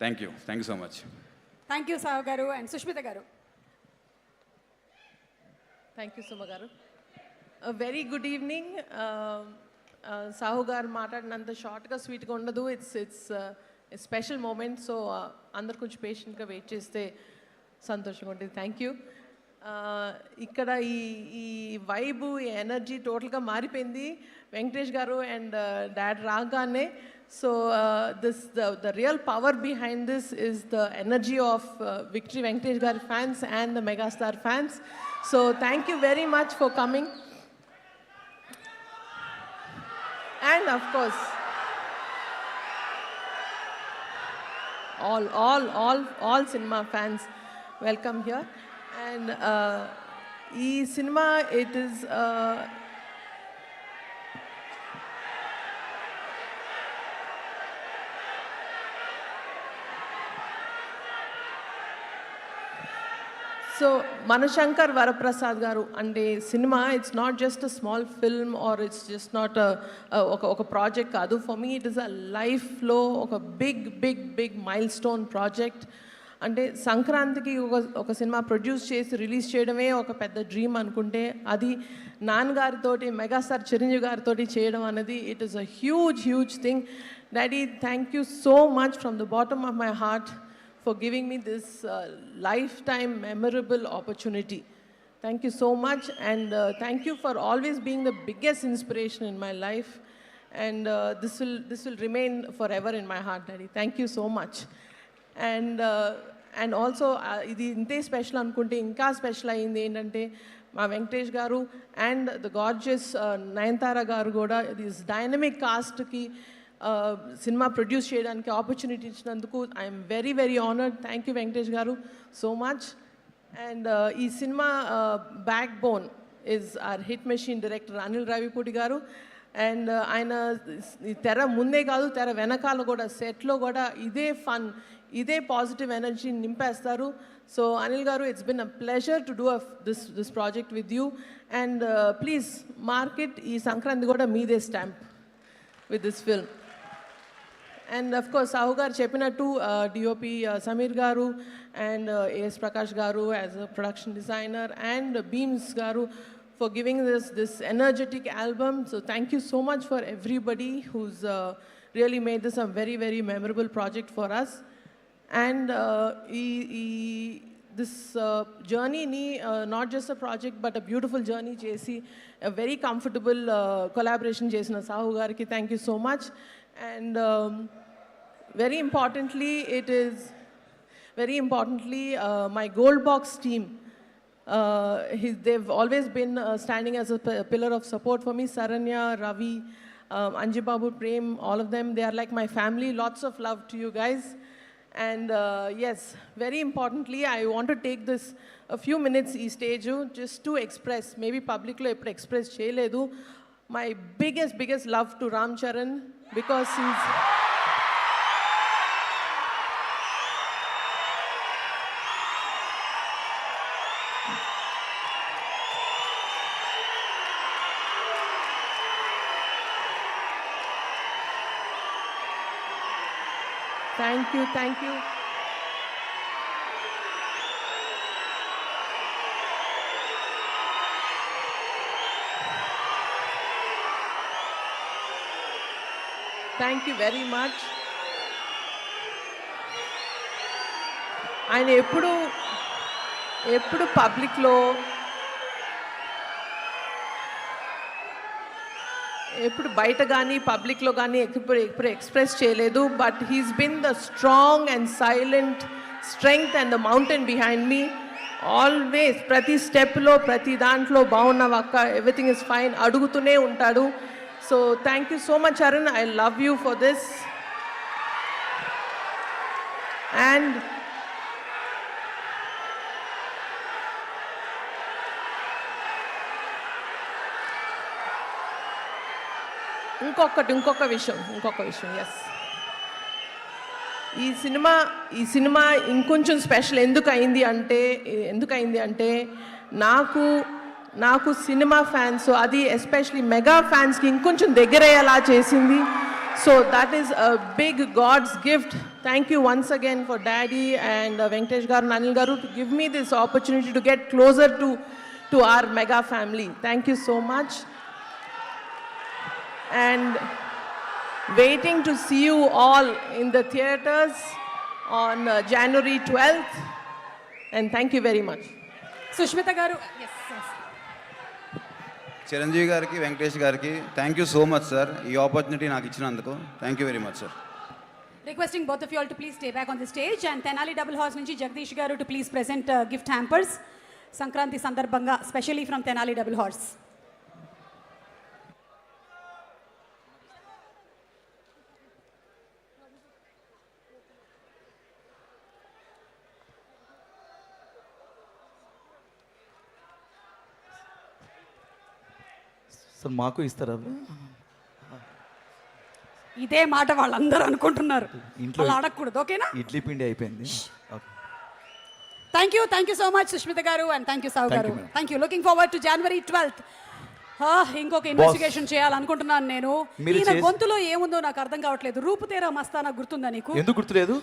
Thank you so much. Thank you Sahu గారు and Sushmita గారు. Thank you Suma గారు. Very good evening. సాహు గారు మాట్లాడినంత షార్ట్గా స్వీట్గా ఉండదు. It's special moment. సో అందరు కొంచెం పేషెంట్గా వెయిట్ చేస్తే సంతోషంగా ఉంటుంది. Thank you. ఇక్కడ ఈ వైబు, ఈ ఎనర్జీ టోటల్గా మారిపోయింది వెంకటేష్ గారు అండ్ డాడ్ రాగానే. So the real power behind this is the energy of Victory Venkatesh Garu fans and the Megastar fans. So thank you very much for coming. And of course all cinema fans welcome here. And ee cinema, it is so Manashankar Varaprasad గారు అంటే cinema, it's not just a small film or it's just not ఒక project కాదు. For me it is a లైఫ్లో ఒక big mile stone project. అంటే సంక్రాంతికి ఒక cinema produce చేసి రిలీజ్ చేయడమే ఒక పెద్ద డ్రీమ్ అనుకుంటే, అది నాన్నగారితోటి మెగాస్టార్ చిరంజీవి గారితో చేయడం అనేది it is a huge thing. Daddy, thank you so much from the bottom of my heart for giving me this lifetime memorable opportunity. Thank you so much, and thank you for always being the biggest inspiration in my life, and this will remain forever in my heart, Daddy. Thank you so much. And also idi inte special anukunte inka special ayindi endante మా వెంకటేష్ గారు and the gorgeous Nayanthara గారు కూడా this dynamic కాస్ట్కి సినిమా produce చేయడానికి opportunity ఇచ్చినందుకు I'm very honoured. Thank you Venkatesh గారు so much. And ఈ సినిమా backbone is our hit machine director Anil Ravipudi గారు. అండ్ ఆయన తెర ముందే కాదు, తెర వెనకాల కూడా, సెట్లో కూడా ఇదే ఫన్, ఇదే పాజిటివ్ ఎనర్జీ నింపేస్తారు. సో అనిల్ గారు, it's been a pleasure to do this project with you. And please market, ఈ సంక్రాంతి కూడా మీదే stamp with this film. And of course, Sahu garu cheppinattu DOP Samir garu and AS Prakash garu as a production designer, and Beams garu for giving this energetic album. So thank you so much for everybody who's really made this a very memorable project for us. And this journey ni not just a project but a beautiful journey chesi, a very comfortable collaboration chesina Sahu gariki thank you so much. And very importantly, my Gold Box team, they've always been standing as a pillar of support for me. Saranya, Ravi, Anji Babu, Prem, all of them, they are like my family. Lots of love to you guys. And yes, very importantly, I want to take this a few minutes e stage just to express, maybe public lo eppudu express cheyaledu, my biggest love to Ram Charan, because he's thank you. Thank you very much. ఆయన ఎప్పుడు పబ్లిక్లో ఎప్పుడు బయట కానీ పబ్లిక్లో కానీ ఎప్పుడు express చేయలేదు. But he's been the strong and silent strength and the mountain behind me. Always ప్రతి స్టెప్లో, ప్రతి దాంట్లో బాగున్నావక్క, ఎవ్రీథింగ్ ఇస్ ఫైన్ అడుగుతూనే ఉంటాడు. So thank you so much Arun, I love you for this. And ఇంకొక విషయం ఎస్, ఈ సినిమా ఇంకొంచెం స్పెషల్ ఎందుకు అయింది అంటే నాకు సినిమా ఫ్యాన్స్, అది ఎస్పెషలీ మెగా ఫ్యాన్స్కి ఇంకొంచెం దగ్గరయ్యేలా చేసింది. So that is a big god's gift. Thank you once again for Daddy and Venkatesh Garu, Anil Garu to give me this opportunity to get closer to our mega family. Thank you so much. And waiting to see you all in the theaters on January 12th. And thank you very much. Sushmita గారు yes. Chiranjeevi గారికి వెంకటేష్ గారికి thank you so much sir ఈ opportunity నాకు ఇచ్చినందుకు thank you very much sir. Requesting both of you all to please stay back on the stage and Tenali Double Horse నుంచి జగదీష్ గారు to please present gift hampers Sankranti సందర్భంగా specially from Tenali Double Horse. Sir మాకు ఇస్తారా? ఇదే మాట వాళ్ళందరూ అనుకుంటున్నారు, ఇంట్లో అలా అడగకూడదు, ఓకేనా? ఇడ్లీ పిండి అయిపోయింది. Okay, thank you so much Sushmita గారు అండ్ థ్యాంక్ యూ సావు Thank గారు. you, madam. Thank you. Looking forward to January 12th. ఇంకొక ఇన్వెస్టిగేషన్ చేయాలనుకుంటున్నాను నేను. మీరు ఈయన గొంతులో ఏముందో నాకు అర్థం కావట్లేదు. రూపుతేరా మస్తానా గుర్తుందా నీకు? ఎందుకు గుర్తులేదు?